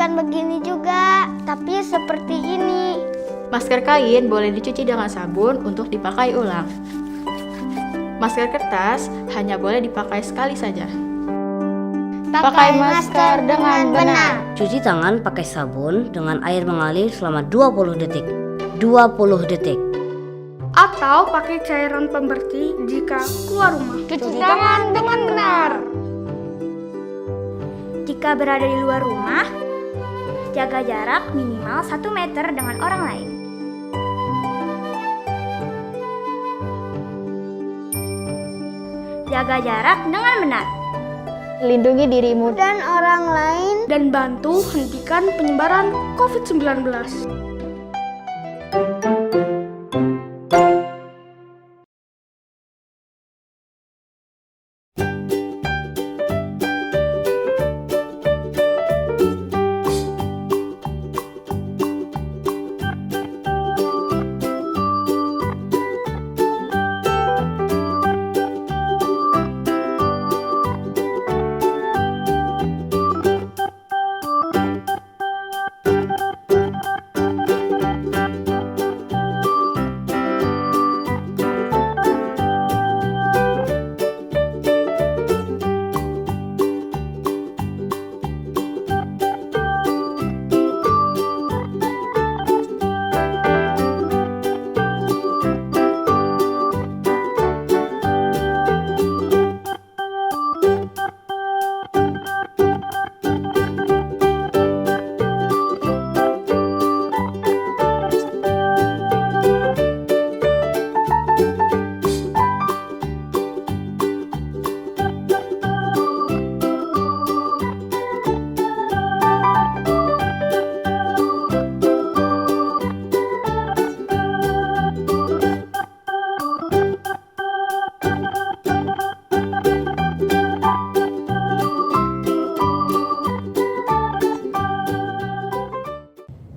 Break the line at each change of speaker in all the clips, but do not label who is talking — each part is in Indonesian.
bukan begini juga, tapi seperti ini.
Masker kain boleh dicuci dengan sabun untuk dipakai ulang. Masker kertas hanya boleh dipakai sekali saja.
Pakai masker dengan benar.
Cuci tangan pakai sabun dengan air mengalir selama 20 detik. 20 detik.
Atau pakai cairan pembersih jika keluar rumah.
Cuci tangan dengan benar.
Jika berada di luar rumah, jaga jarak minimal 1 meter dengan orang lain. Jaga jarak dengan benar.
Lindungi dirimu dan orang lain.
Dan bantu hentikan penyebaran COVID-19.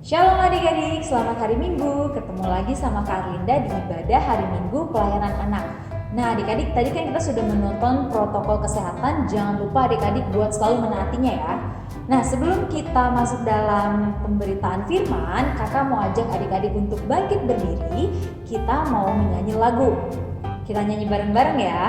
Shalom adik-adik, selamat hari Minggu. Ketemu lagi sama Kak Arlinda di ibadah hari Minggu pelayanan anak. Nah adik-adik, tadi kan kita sudah menonton protokol kesehatan. Jangan lupa adik-adik buat selalu menaatinya ya. Nah sebelum kita masuk dalam pemberitaan firman, kakak mau ajak adik-adik untuk bangkit berdiri. Kita mau menyanyi lagu. Kita nyanyi bareng-bareng ya.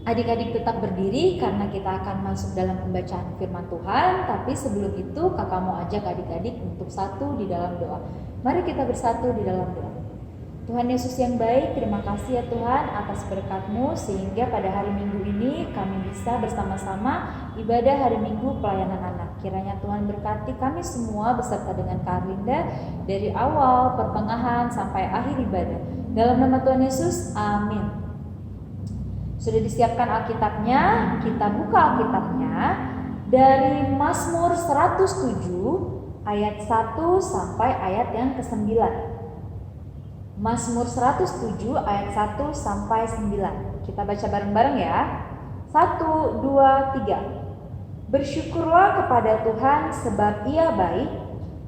Adik-adik tetap berdiri karena kita akan masuk dalam pembacaan firman Tuhan. Tapi sebelum itu kakak mau ajak adik-adik untuk satu di dalam doa. Mari kita bersatu di dalam doa. Tuhan Yesus yang baik, terima kasih ya Tuhan atas berkat-Mu sehingga pada hari Minggu ini kami bisa bersama-sama ibadah hari Minggu pelayanan anak. Kiranya Tuhan berkati kami semua beserta dengan Kak Arlinda dari awal pertengahan sampai akhir ibadah. Dalam nama Tuhan Yesus, amin. Sudah disiapkan Alkitabnya, kita buka Alkitabnya dari Mazmur 107 ayat 1 sampai ayat yang ke-9. Mazmur 107 ayat 1 sampai 9. Kita baca bareng-bareng ya. 1, 2, 3. Bersyukurlah kepada Tuhan sebab Ia baik,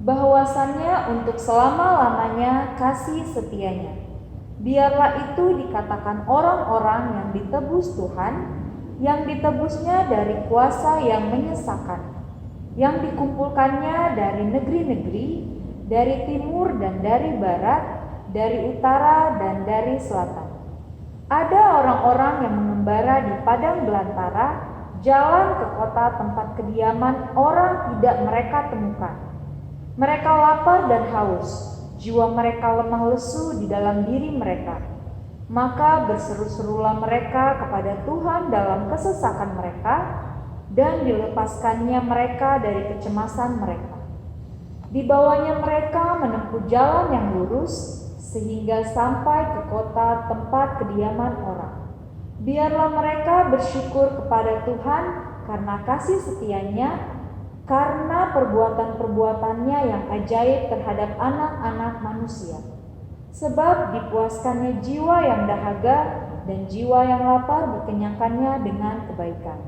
bahwasannya untuk selama-lamanya kasih setianya. Biarlah itu dikatakan orang-orang yang ditebus Tuhan, yang ditebusnya dari kuasa yang menyesakan, yang dikumpulkannya dari negeri-negeri, dari timur dan dari barat, dari utara dan dari selatan. Ada orang-orang yang mengembara di padang belantara, jalan ke kota tempat kediaman orang tidak mereka temukan. Mereka lapar dan haus. Jiwa mereka lemah lesu di dalam diri mereka. Maka berseru-serulah mereka kepada Tuhan dalam kesesakan mereka, dan dilepaskannya mereka dari kecemasan mereka. Dibawanya mereka menempuh jalan yang lurus, sehingga sampai ke kota tempat kediaman orang. Biarlah mereka bersyukur kepada Tuhan karena kasih setianya, karena perbuatan-perbuatannya yang ajaib terhadap anak-anak manusia. Sebab dipuaskannya jiwa yang dahaga dan jiwa yang lapar dikenyangkannya dengan kebaikan.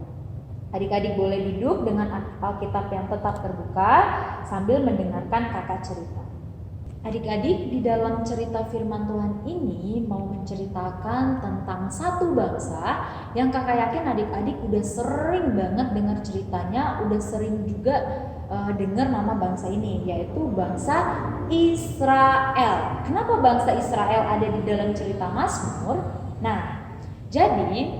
Adik-adik boleh duduk dengan Alkitab yang tetap terbuka sambil mendengarkan kakak cerita. Adik-adik, di dalam cerita firman Tuhan ini mau menceritakan tentang satu bangsa yang kakak yakin adik-adik udah sering banget dengar ceritanya, udah sering juga dengar nama bangsa ini, yaitu bangsa Israel. Kenapa bangsa Israel ada di dalam cerita Mazmur? Nah, jadi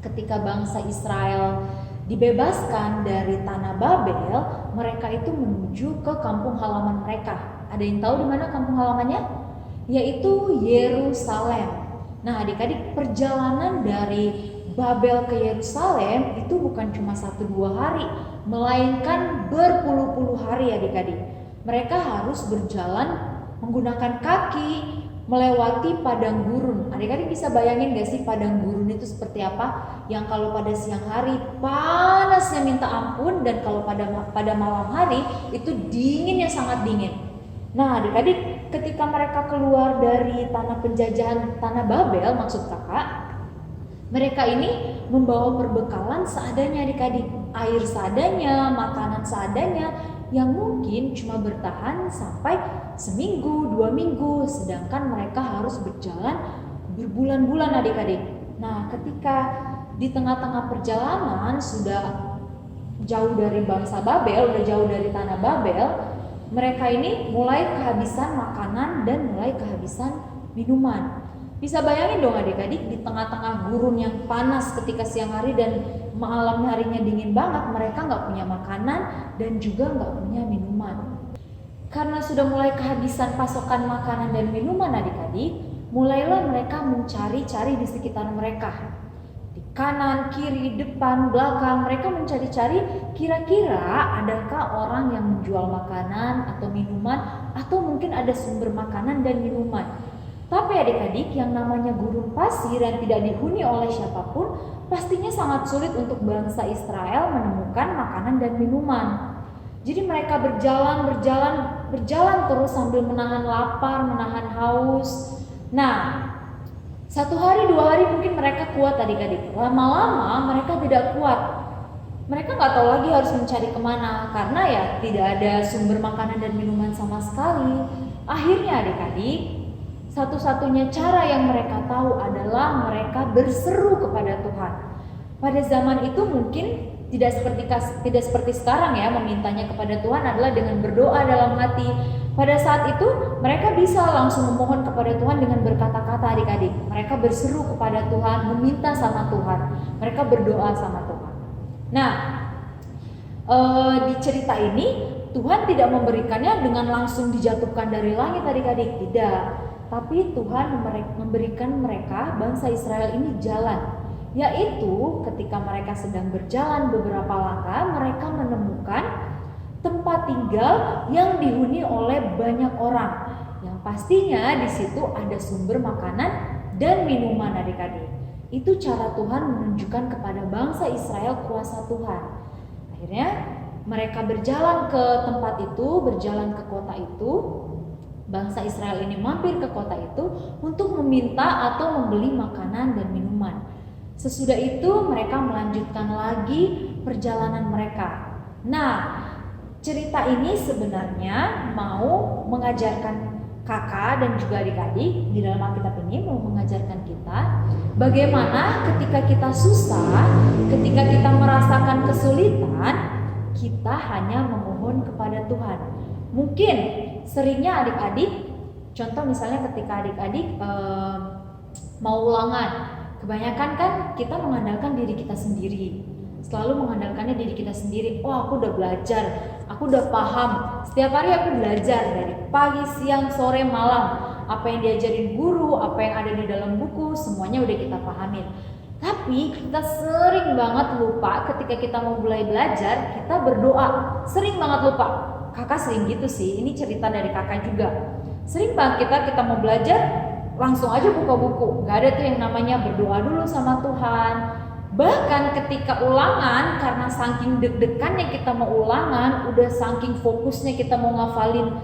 ketika bangsa Israel dibebaskan dari tanah Babel, mereka itu menuju ke kampung halaman mereka. Ada yang tahu di mana kampung halamannya? Yaitu Yerusalem. Nah, adik-adik, perjalanan dari Babel ke Yerusalem itu bukan cuma 1-2 hari, melainkan berpuluh-puluh hari adik-adik. Mereka harus berjalan menggunakan kaki, melewati padang gurun. Adik-adik bisa bayangin gak sih padang gurun itu seperti apa? Yang kalau pada siang hari panasnya minta ampun, dan kalau pada malam hari itu dinginnya sangat dingin. Nah, adik-adik, ketika mereka keluar dari tanah penjajahan tanah Babel, maksud kakak, mereka ini membawa perbekalan seadanya adik-adik, air seadanya, makanan seadanya, yang mungkin cuma bertahan sampai seminggu, 2 minggu, sedangkan mereka harus berjalan berbulan-bulan adik-adik. Nah, ketika di tengah-tengah perjalanan sudah jauh dari bangsa Babel, udah jauh dari tanah Babel, mereka ini mulai kehabisan makanan dan mulai kehabisan minuman. Bisa bayangin dong adik-adik, di tengah-tengah gurun yang panas ketika siang hari dan malam harinya dingin banget, mereka nggak punya makanan dan juga nggak punya minuman. Karena sudah mulai kehabisan pasokan makanan dan minuman adik-adik, mulailah mereka mencari-cari di sekitar mereka. Di kanan, kiri, depan, belakang, mereka mencari-cari kira-kira adakah orang yang menjual makanan atau minuman, atau mungkin ada sumber makanan dan minuman. Tapi adik-adik, yang namanya gurun pasir yang tidak dihuni oleh siapapun, pastinya sangat sulit untuk bangsa Israel menemukan makanan dan minuman. Jadi mereka berjalan terus sambil menahan lapar, menahan haus. Nah, 1 hari 2 hari mungkin mereka kuat adik-adik. Lama-lama mereka tidak kuat. Mereka nggak tahu lagi harus mencari kemana, karena ya tidak ada sumber makanan dan minuman sama sekali. Akhirnya adik-adik, satu-satunya cara yang mereka tahu adalah mereka berseru kepada Tuhan. Pada zaman itu mungkin tidak seperti sekarang ya, memintanya kepada Tuhan adalah dengan berdoa dalam hati. Pada saat itu mereka bisa langsung memohon kepada Tuhan dengan berkata-kata adik-adik. Mereka berseru kepada Tuhan, meminta sama Tuhan. Mereka berdoa sama Tuhan. Nah, di cerita ini Tuhan tidak memberikannya dengan langsung dijatuhkan dari langit adik-adik, tidak. Tapi Tuhan memberikan mereka, bangsa Israel ini, jalan. Yaitu ketika mereka sedang berjalan beberapa langkah, mereka menemukan tempat tinggal yang dihuni oleh banyak orang. Yang pastinya di situ ada sumber makanan dan minuman adik-adik. Itu cara Tuhan menunjukkan kepada bangsa Israel kuasa Tuhan. Akhirnya mereka berjalan ke tempat itu, berjalan ke kota itu. Bangsa Israel ini mampir ke kota itu untuk meminta atau membeli makanan dan minuman. Sesudah itu mereka melanjutkan lagi perjalanan mereka. Nah, cerita ini sebenarnya mau mengajarkan kakak dan juga adik-adik di dalam Alkitab ini, mau mengajarkan kita bagaimana ketika kita susah, ketika kita merasakan kesulitan, kita hanya memohon kepada Tuhan. Mungkin seringnya adik-adik, contoh misalnya ketika adik-adik mau ulangan, kebanyakan kan kita mengandalkan diri kita sendiri. Selalu mengandalkannya diri kita sendiri. Oh, aku udah belajar, aku udah paham. Setiap hari aku belajar dari pagi, siang, sore, malam. apa yang diajarin guru, apa yang ada di dalam buku, semuanya udah kita pahamin. Tapi kita sering banget lupa ketika kita mau mulai belajar, kita berdoa. Sering banget lupa. Kakak sering gitu sih, ini cerita dari kakak juga. Sering banget kita mau belajar, langsung aja buka buku. Gak ada tuh yang namanya berdoa dulu sama Tuhan. Bahkan ketika ulangan, karena saking deg-degannya kita mau ulangan, udah saking fokusnya kita mau ngafalin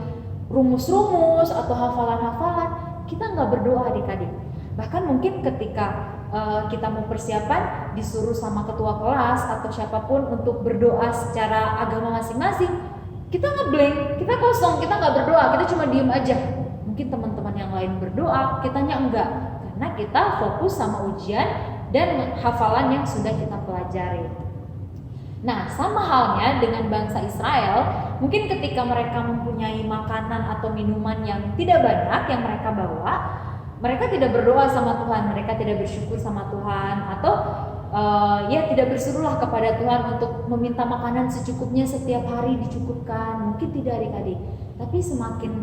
rumus-rumus atau hafalan-hafalan, kita nggak berdoa adik-adik. Bahkan mungkin ketika kita mau persiapan, disuruh sama ketua kelas atau siapapun untuk berdoa secara agama masing-masing, kita ngeblank, kita kosong, kita nggak berdoa, kita cuma diem aja. Mungkin teman-teman yang lain berdoa, kitanya enggak, karena kita fokus sama ujian dan hafalan yang sudah kita pelajari. Nah, sama halnya dengan bangsa Israel, mungkin ketika mereka mempunyai makanan atau minuman yang tidak banyak yang mereka bawa, mereka tidak berdoa sama Tuhan, mereka tidak bersyukur sama Tuhan, atau tidak berserulah kepada Tuhan untuk meminta makanan secukupnya setiap hari dicukupkan. Mungkin tidak adik-adik, tapi semakin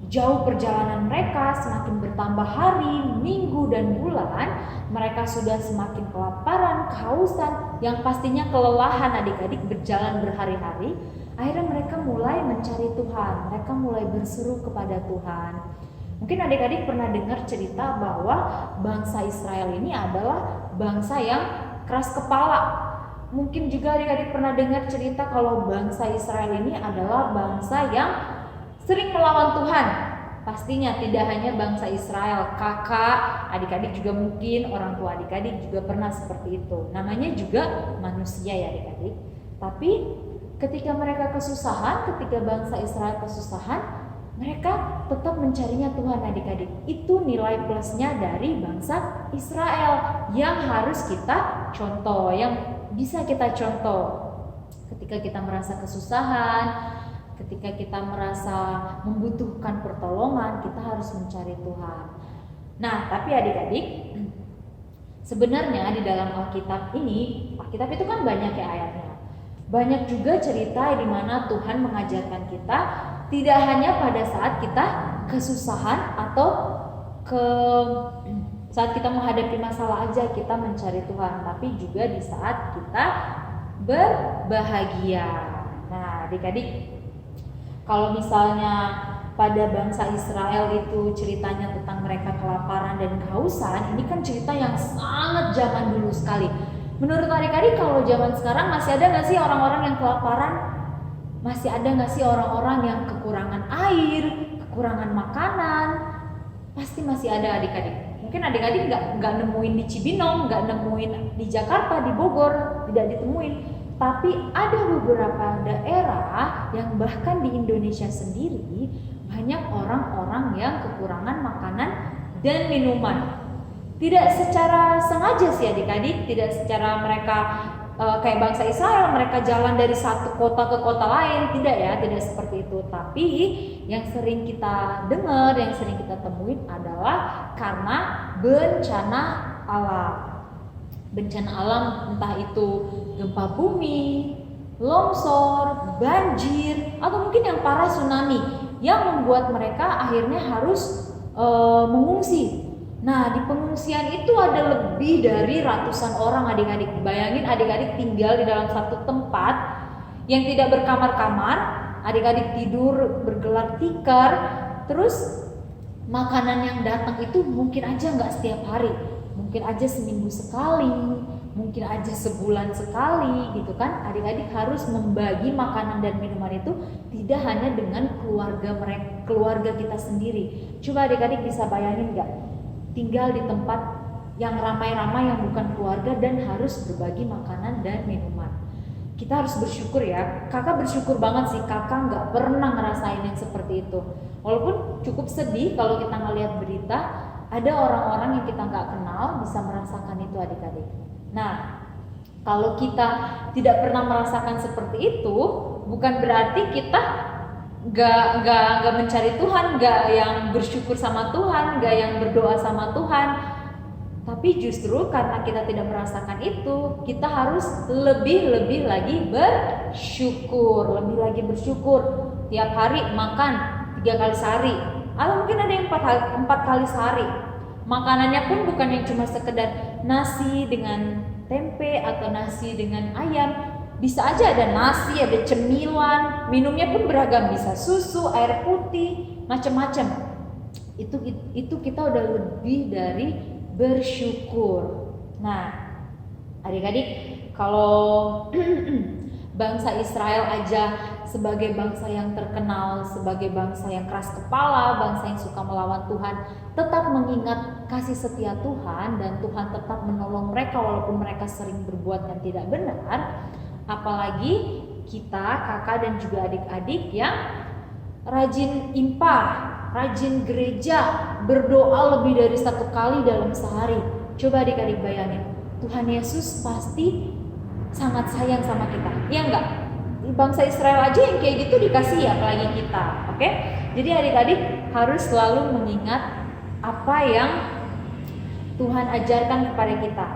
jauh perjalanan mereka, semakin bertambah hari, minggu, dan bulan, mereka sudah semakin kelaparan, kehausan, yang pastinya kelelahan adik-adik berjalan berhari-hari. Akhirnya mereka mulai mencari Tuhan, mereka mulai berseru kepada Tuhan. Mungkin adik-adik pernah dengar cerita bahwa bangsa Israel ini adalah bangsa yang keras kepala. Mungkin juga adik-adik pernah dengar cerita kalau bangsa Israel ini adalah bangsa yang sering melawan Tuhan. Pastinya tidak hanya bangsa Israel, kakak, adik-adik juga mungkin, orang tua adik-adik juga pernah seperti itu. Namanya juga manusia ya adik-adik. Tapi ketika mereka kesusahan, ketika bangsa Israel kesusahan, mereka tetap mencarinya Tuhan adik-adik. Itu nilai plusnya dari bangsa Israel yang harus kita contoh, yang bisa kita contoh. Ketika kita merasa kesusahan, ketika kita merasa membutuhkan pertolongan, kita harus mencari Tuhan. Nah, tapi adik-adik, sebenarnya di dalam Alkitab ini, Alkitab itu kan banyak ya ayatnya. Banyak juga cerita di mana Tuhan mengajarkan kita tidak hanya pada saat kita kesusahan atau saat kita menghadapi masalah aja kita mencari Tuhan, tapi juga di saat kita berbahagia. Nah, adik-adik, kalau misalnya pada bangsa Israel itu ceritanya tentang mereka kelaparan dan kehausan, ini kan cerita yang sangat zaman dulu sekali. Menurut adik-adik, kalau zaman sekarang masih ada nggak sih orang-orang yang kelaparan? Masih ada nggak sih orang-orang yang kekurangan air, kekurangan makanan? Pasti masih ada adik-adik. Mungkin adik-adik nggak nemuin di Cibinong, nggak nemuin di Jakarta, di Bogor, tidak ditemuin. Tapi ada beberapa daerah yang bahkan di Indonesia sendiri banyak orang-orang yang kekurangan makanan dan minuman. Tidak secara sengaja sih adik-adik, tidak secara mereka kayak bangsa Israel, mereka jalan dari satu kota ke kota lain, tidak ya, tidak seperti itu. Tapi yang sering kita dengar, yang sering kita temuin adalah karena bencana alam. Bencana alam entah itu gempa bumi, longsor, banjir, atau mungkin yang parah tsunami yang membuat mereka akhirnya harus mengungsi. Nah, di pengungsian itu ada lebih dari ratusan orang adik-adik. Bayangin adik-adik tinggal di dalam satu tempat yang tidak berkamar-kamar, adik-adik tidur bergelar tikar, terus makanan yang datang itu mungkin aja nggak setiap hari, mungkin aja seminggu sekali, mungkin aja sebulan sekali gitu kan. Adik-adik harus membagi makanan dan minuman itu tidak hanya dengan keluarga kita sendiri. Coba adik-adik bisa bayangin nggak tinggal di tempat yang ramai-ramai yang bukan keluarga dan harus berbagi makanan dan minuman. Kita harus bersyukur ya. Kakak bersyukur banget sih, kakak nggak pernah ngerasain yang seperti itu. Walaupun cukup sedih kalau kita ngelihat berita ada orang-orang yang kita nggak kenal bisa merasakan itu adik-adik. Nah, kalau kita tidak pernah merasakan seperti itu, bukan berarti kita nggak mencari Tuhan, nggak yang bersyukur sama Tuhan, nggak yang berdoa sama Tuhan. Tapi justru karena kita tidak merasakan itu, kita harus lebih lagi bersyukur, lebih lagi bersyukur. Tiap hari makan 3 kali sehari, Atau mungkin ada yang 4 kali sehari. Makanannya pun bukan yang cuma sekedar nasi dengan tempe atau nasi dengan ayam. Bisa aja ada nasi, ada cemilan, minumnya pun beragam, bisa susu, air putih, macam-macam. Itu kita udah lebih dari bersyukur. Nah, adik-adik, kalau bangsa Israel aja sebagai bangsa yang terkenal, sebagai bangsa yang keras kepala, bangsa yang suka melawan Tuhan, tetap mengingat kasih setia Tuhan dan Tuhan tetap menolong mereka walaupun mereka sering berbuat yang tidak benar. Apalagi kita, kakak dan juga adik-adik yang rajin impar, rajin gereja, berdoa lebih dari 1 kali dalam sehari. Coba adik-adik bayangin, Tuhan Yesus pasti sangat sayang sama kita, iya enggak? Bangsa Israel aja yang kayak gitu dikasih, apalagi kita, oke? Jadi adik-adik harus selalu mengingat apa yang Tuhan ajarkan kepada kita,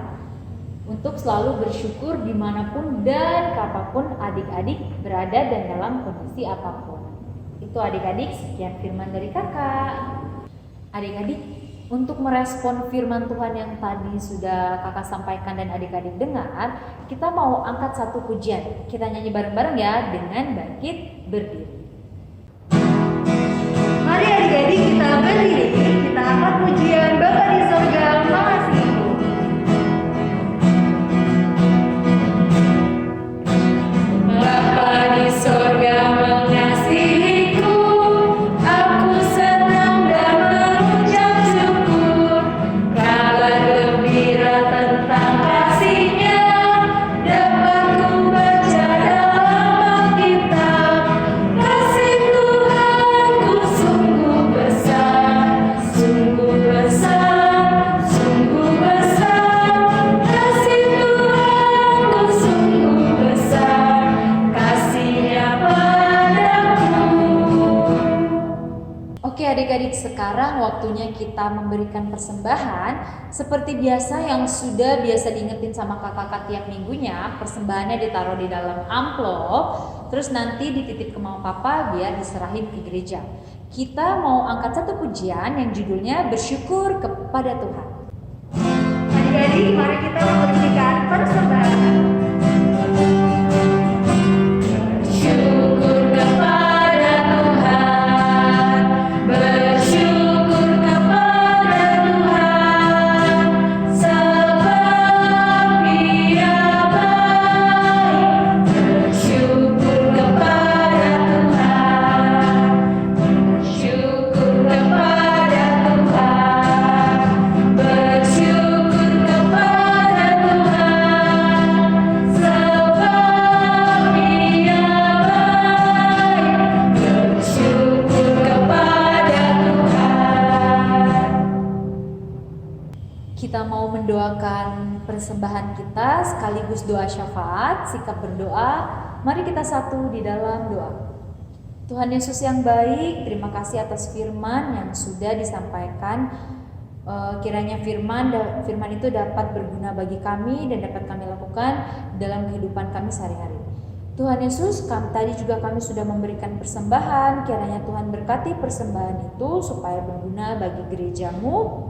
untuk selalu bersyukur dimanapun dan kapanpun adik-adik berada dan dalam kondisi apapun. Itu adik-adik, sekian firman dari kakak. Adik-adik, untuk merespon firman Tuhan yang tadi sudah kakak sampaikan dan adik-adik dengar, kita mau angkat satu pujian. Kita nyanyi bareng-bareng ya dengan bangkit berdiri. Mari adik-adik kita berdiri, kita angkat pujian Bapa di Sorga mengasihimu. Bapa di sorga mengasihiku, aku senang dan mengucap syukur. Kabar gembira tentang kasih-Nya dapat ku baca dalam Alkitab. Kasih Tuhanku sungguh besar, sungguh besar, sungguh besar. Kasih Tuhanku sungguh besar, kasih-Nya padaku. Oke adik-adik, sekarang waktunya kita memberikan persembahan. Seperti biasa yang sudah biasa diingetin sama kakak-kakak tiap minggunya, persembahannya ditaruh di dalam amplop, terus nanti dititip ke mama papa biar diserahin ke gereja. Kita mau angkat satu pujian yang judulnya Bersyukur kepada Tuhan. Adik-adik, mari kita memberikan persembahan. Bersyukur kepada Tuhan, bersyukur kepada Tuhan, sebab Dia baik. Bersyukur kepada Tuhan, bersyukur kepada Tuhan, bersyukur kepada Tuhan, sebab Dia baik. Bersyukur kepada Tuhan. Kita mau mendoakan persembahan kita sekaligus doa syafaat, sikap berdoa. Mari kita satu di dalam doa. Tuhan Yesus yang baik, terima kasih atas firman yang sudah disampaikan. Kiranya firman itu dapat berguna bagi kami dan dapat kami lakukan dalam kehidupan kami sehari-hari. Tuhan Yesus, tadi juga kami sudah memberikan persembahan. Kiranya Tuhan berkati persembahan itu supaya berguna bagi gerejamu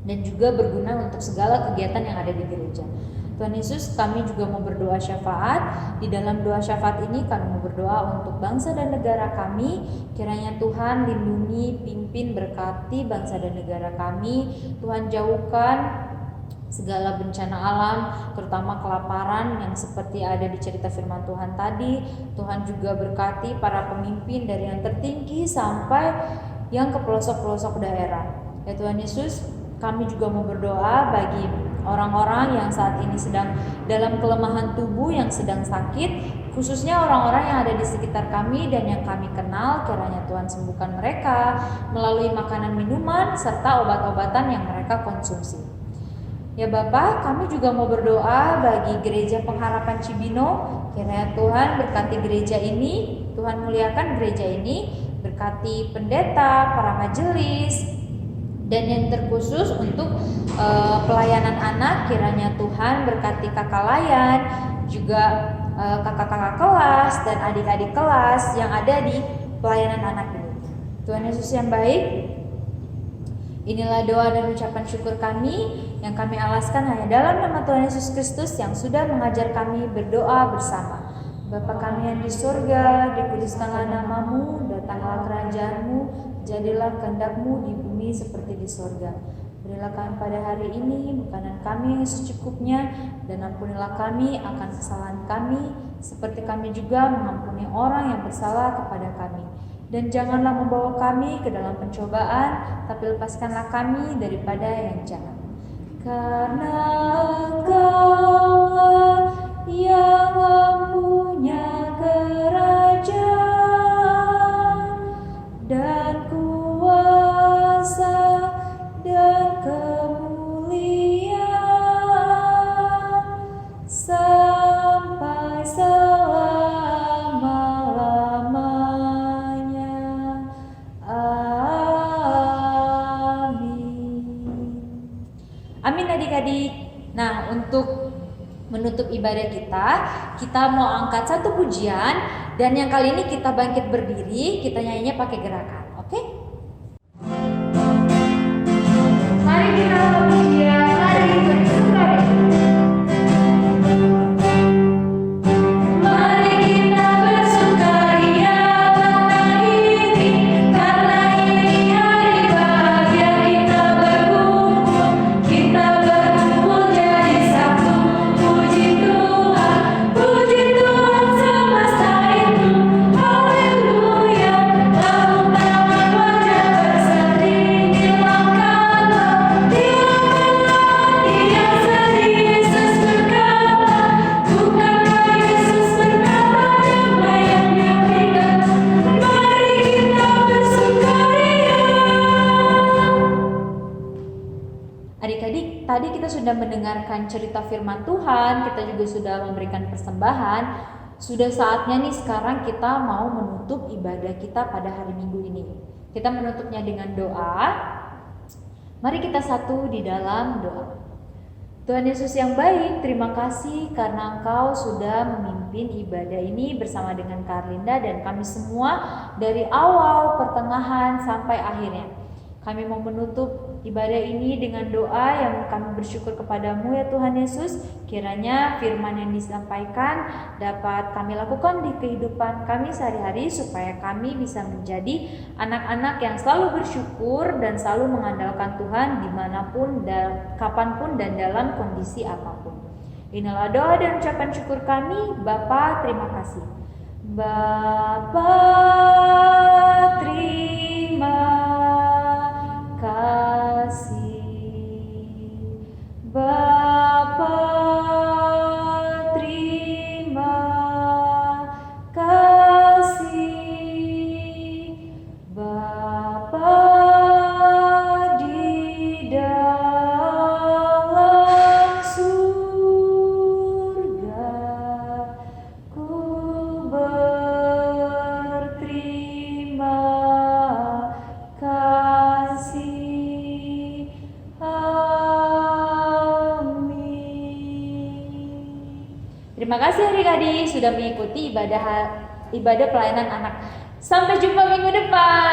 dan juga berguna untuk segala kegiatan yang ada di gereja. Tuhan Yesus, kami juga mau berdoa syafaat. Di dalam doa syafaat ini kami mau berdoa untuk bangsa dan negara kami. Kiranya Tuhan lindungi, pimpin, berkati bangsa dan negara kami. Tuhan jauhkan segala bencana alam, terutama kelaparan yang seperti ada di cerita firman Tuhan tadi. Tuhan juga berkati para pemimpin dari yang tertinggi sampai yang ke pelosok-pelosok daerah. Ya Tuhan Yesus, kami juga mau berdoa bagi orang-orang yang saat ini sedang dalam kelemahan tubuh, yang sedang sakit, khususnya orang-orang yang ada di sekitar kami dan yang kami kenal. Kiranya Tuhan sembuhkan mereka melalui makanan, minuman, serta obat-obatan yang mereka konsumsi. Ya Bapa, kami juga mau berdoa bagi Gereja Pengharapan Cibino. Kiranya Tuhan berkati gereja ini, Tuhan muliakan gereja ini, berkati pendeta, para majelis, dan yang terkhusus untuk pelayanan anak. Kiranya Tuhan berkati kakak layan, juga kakak-kakak kelas dan adik-adik kelas yang ada di pelayanan anak ini. Tuhan Yesus yang baik, inilah doa dan ucapan syukur kami yang kami alaskan hanya dalam nama Tuhan Yesus Kristus yang sudah mengajar kami berdoa bersama. Bapa kami yang di surga, dikuduskanlah namamu, datanglah kerajaanmu, jadilah kehendak-Mu di bumi seperti di surga. Berilah kami pada hari ini makanan kami yang secukupnya, dan ampunilah kami akan kesalahan kami, seperti kami juga mengampuni orang yang bersalah kepada kami. Dan janganlah membawa kami ke dalam pencobaan, tapi lepaskanlah kami daripada yang jahat. Karena Engkau yang mempunyai kerajaan dan kuasa dan kemuliaan sampai selama-lamanya. Amin. Amin adik-adik. Nah, untuk menutup ibadah kita mau angkat satu pujian, dan yang kali ini kita bangkit berdiri, kita nyanyinya pakai gerakan, oke? Mari kita pujian, mari bersukaria. Mari kita bersukaria karena ini hari bahagia kita berkumpul jadi satu. Puji Tuhan semesta itu, haleluya. Tepuk tangan wajah berseri, hilangkanlah yang sedih. Yesus berkata, bukankah Yesus berkata damai yang Dia berikan? Mari kita bersukaria. Adik-adik, tadi kita sudah mendengarkan cerita firman Tuhan, kita juga sudah memberikan persembahan. Sudah saatnya nih sekarang kita mau menutup ibadah kita pada hari Minggu ini. Kita menutupnya dengan doa. Mari kita satu di dalam doa. Tuhan Yesus yang baik, terima kasih karena Engkau sudah memimpin ibadah ini bersama dengan Karlinda dan kami semua dari awal, pertengahan, sampai akhirnya. Kami mau menutup ibadah ini dengan doa yang kami bersyukur kepadamu ya Tuhan Yesus. Kiranya firman yang disampaikan dapat kami lakukan di kehidupan kami sehari-hari, supaya kami bisa menjadi anak-anak yang selalu bersyukur dan selalu mengandalkan Tuhan dimanapun dan kapanpun dan dalam kondisi apapun. Inilah doa dan ucapan syukur kami. Bapa, terima kasih. Bapa, terima kasih. Bapa, terima kasih. Bapa di dalam surga, ku berterima kasih. Terima kasih adik-adik sudah mengikuti ibadah pelayanan anak. Sampai jumpa minggu depan.